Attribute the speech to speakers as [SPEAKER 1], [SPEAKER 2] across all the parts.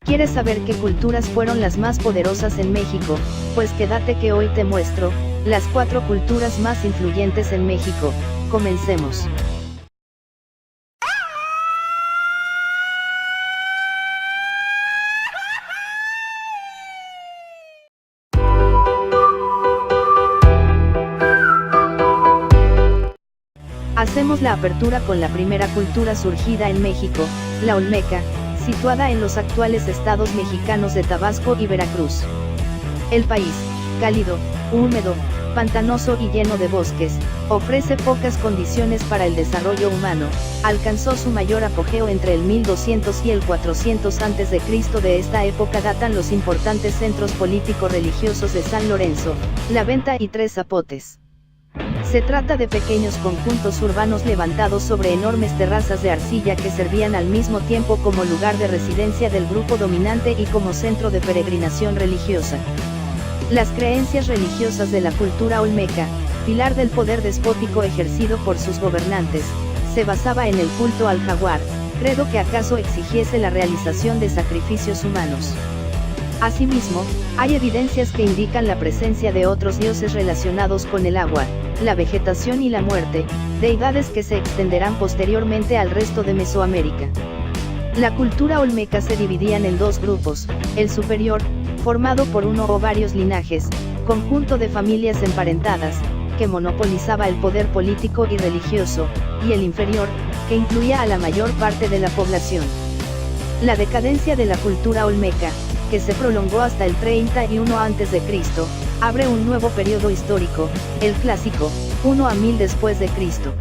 [SPEAKER 1] ¿Quieres saber qué culturas fueron las más poderosas en México? Pues quédate que hoy te muestro las 4 culturas más influyentes en México. Comencemos. Hacemos la apertura con la primera cultura surgida en México, la Olmeca, situada en los actuales estados mexicanos de Tabasco y Veracruz. El país, cálido, húmedo, pantanoso y lleno de bosques, ofrece pocas condiciones para el desarrollo humano. Alcanzó su mayor apogeo entre el 1200 y el 400 a.C. De esta época datan los importantes centros político-religiosos de San Lorenzo, La Venta y Tres Zapotes. Se trata de pequeños conjuntos urbanos levantados sobre enormes terrazas de arcilla que servían al mismo tiempo como lugar de residencia del grupo dominante y como centro de peregrinación religiosa. Las creencias religiosas de la cultura olmeca, pilar del poder despótico ejercido por sus gobernantes, se basaba en el culto al jaguar, credo que acaso exigiese la realización de sacrificios humanos. Asimismo, hay evidencias que indican la presencia de otros dioses relacionados con el agua, la vegetación y la muerte, deidades que se extenderán posteriormente al resto de Mesoamérica. La cultura olmeca se dividían en 2 grupos, el superior, formado por uno o varios linajes, conjunto de familias emparentadas, que monopolizaba el poder político y religioso, y el inferior, que incluía a la mayor parte de la población. La decadencia de la cultura olmeca, que se prolongó hasta el 31 a.C., abre un nuevo periodo histórico, el clásico, 1 a 1000 después de Cristo.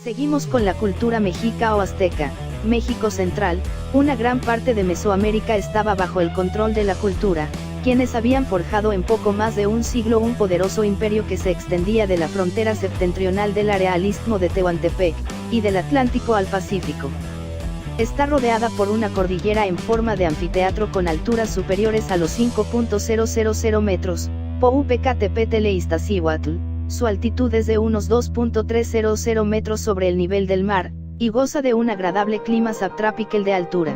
[SPEAKER 1] Seguimos con la cultura mexica o azteca. México central, una gran parte de Mesoamérica estaba bajo el control de la cultura, quienes habían forjado en poco más de un siglo un poderoso imperio que se extendía de la frontera septentrional del área al istmo de Tehuantepec, y del Atlántico al Pacífico. Está rodeada por una cordillera en forma de anfiteatro con alturas superiores a los 5.000 metros, Popocatépetl-Iztaccíhuatl, su altitud es de unos 2.300 metros sobre el nivel del mar, y goza de un agradable clima subtropical de altura.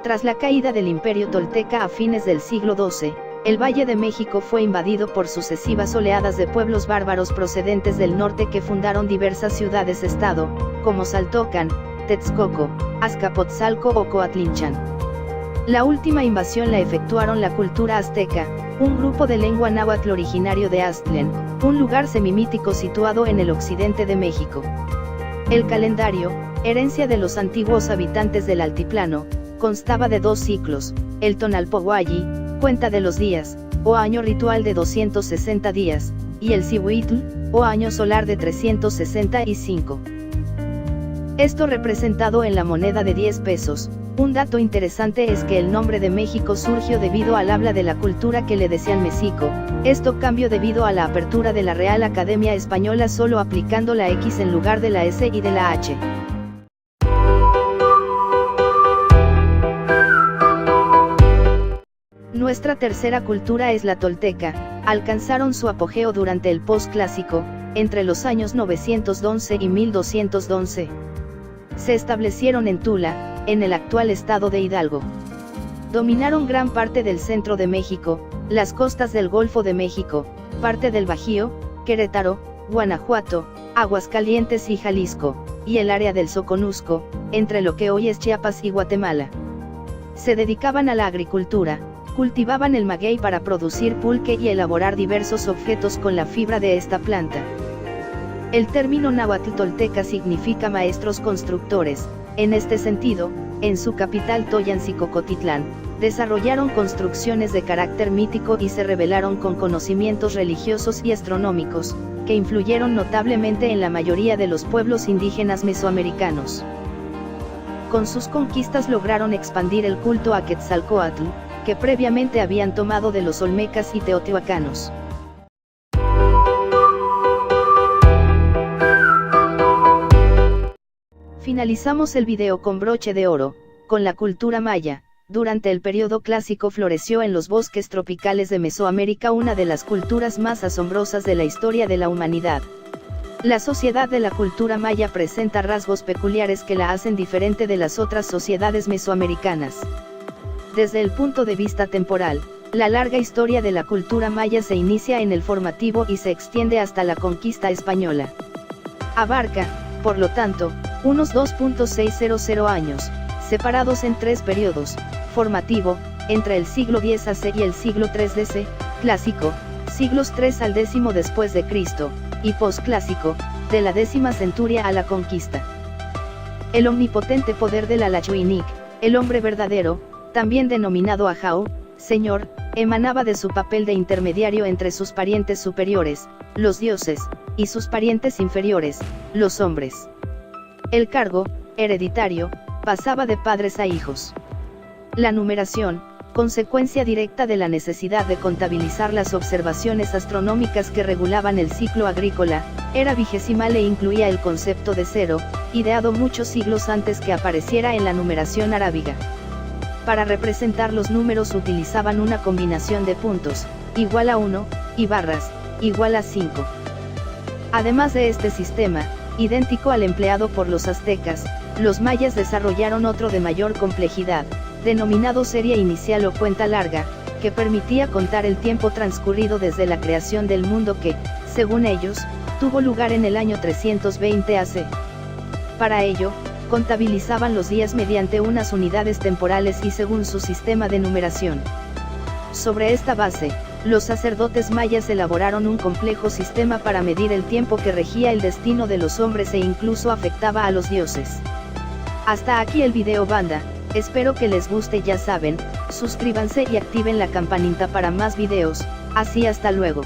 [SPEAKER 1] Tras la caída del Imperio Tolteca a fines del siglo XII, el Valle de México fue invadido por sucesivas oleadas de pueblos bárbaros procedentes del norte que fundaron diversas ciudades-estado, como Saltocan, Texcoco, Azcapotzalco o Coatlinchan. La última invasión la efectuaron la cultura azteca, un grupo de lengua náhuatl originario de Aztlán, un lugar semimítico situado en el occidente de México. El calendario, herencia de los antiguos habitantes del altiplano, constaba de 2 ciclos, el Tonalpohualli, cuenta de los días, o año ritual de 260 días, y el Xihuitl, o año solar de 365. Esto representado en la moneda de 10 pesos. Un dato interesante es que el nombre de México surgió debido al habla de la cultura que le decían Mexico. Esto cambió debido a la apertura de la Real Academia Española solo aplicando la X en lugar de la S y de la H. Nuestra tercera cultura es la tolteca. Alcanzaron su apogeo durante el posclásico, entre los años 911 y 1211. Se establecieron en Tula, en el actual estado de Hidalgo. Dominaron gran parte del centro de México, las costas del Golfo de México, parte del Bajío, Querétaro, Guanajuato, Aguascalientes y Jalisco, y el área del Soconusco, entre lo que hoy es Chiapas y Guatemala. Se dedicaban a la agricultura, cultivaban el maguey para producir pulque y elaborar diversos objetos con la fibra de esta planta. El término náhuatl tolteca significa maestros constructores. En este sentido, en su capital Toyancicocotitlán, desarrollaron construcciones de carácter mítico y se revelaron con conocimientos religiosos y astronómicos, que influyeron notablemente en la mayoría de los pueblos indígenas mesoamericanos. Con sus conquistas lograron expandir el culto a Quetzalcóatl, que previamente habían tomado de los olmecas y teotihuacanos. Finalizamos el video con broche de oro, con la cultura maya. Durante el periodo clásico floreció en los bosques tropicales de Mesoamérica una de las culturas más asombrosas de la historia de la humanidad. La sociedad de la cultura maya presenta rasgos peculiares que la hacen diferente de las otras sociedades mesoamericanas. Desde el punto de vista temporal, la larga historia de la cultura maya se inicia en el formativo y se extiende hasta la conquista española. Abarca, por lo tanto, unos 2.600 años, separados en tres periodos: formativo, entre el siglo X AC y el siglo III DC, clásico, siglos III al X después de Cristo, y posclásico, de la X centuria a la conquista. El omnipotente poder del Alachuinic, el hombre verdadero, también denominado Ajau, señor, emanaba de su papel de intermediario entre sus parientes superiores, los dioses, y sus parientes inferiores, los hombres. El cargo, hereditario, pasaba de padres a hijos. La numeración, consecuencia directa de la necesidad de contabilizar las observaciones astronómicas que regulaban el ciclo agrícola, era vigesimal e incluía el concepto de cero, ideado muchos siglos antes que apareciera en la numeración arábiga. Para representar los números utilizaban una combinación de puntos, igual a 1, y barras, igual a 5. Además de este sistema, idéntico al empleado por los aztecas, los mayas desarrollaron otro de mayor complejidad, denominado serie inicial o cuenta larga, que permitía contar el tiempo transcurrido desde la creación del mundo que, según ellos, tuvo lugar en el año 320 AC. Para ello, contabilizaban los días mediante unas unidades temporales y según su sistema de numeración. Sobre esta base, los sacerdotes mayas elaboraron un complejo sistema para medir el tiempo que regía el destino de los hombres e incluso afectaba a los dioses. Hasta aquí el video, banda. Espero que les guste. Ya saben, suscríbanse y activen la campanita para más videos. Así, hasta luego.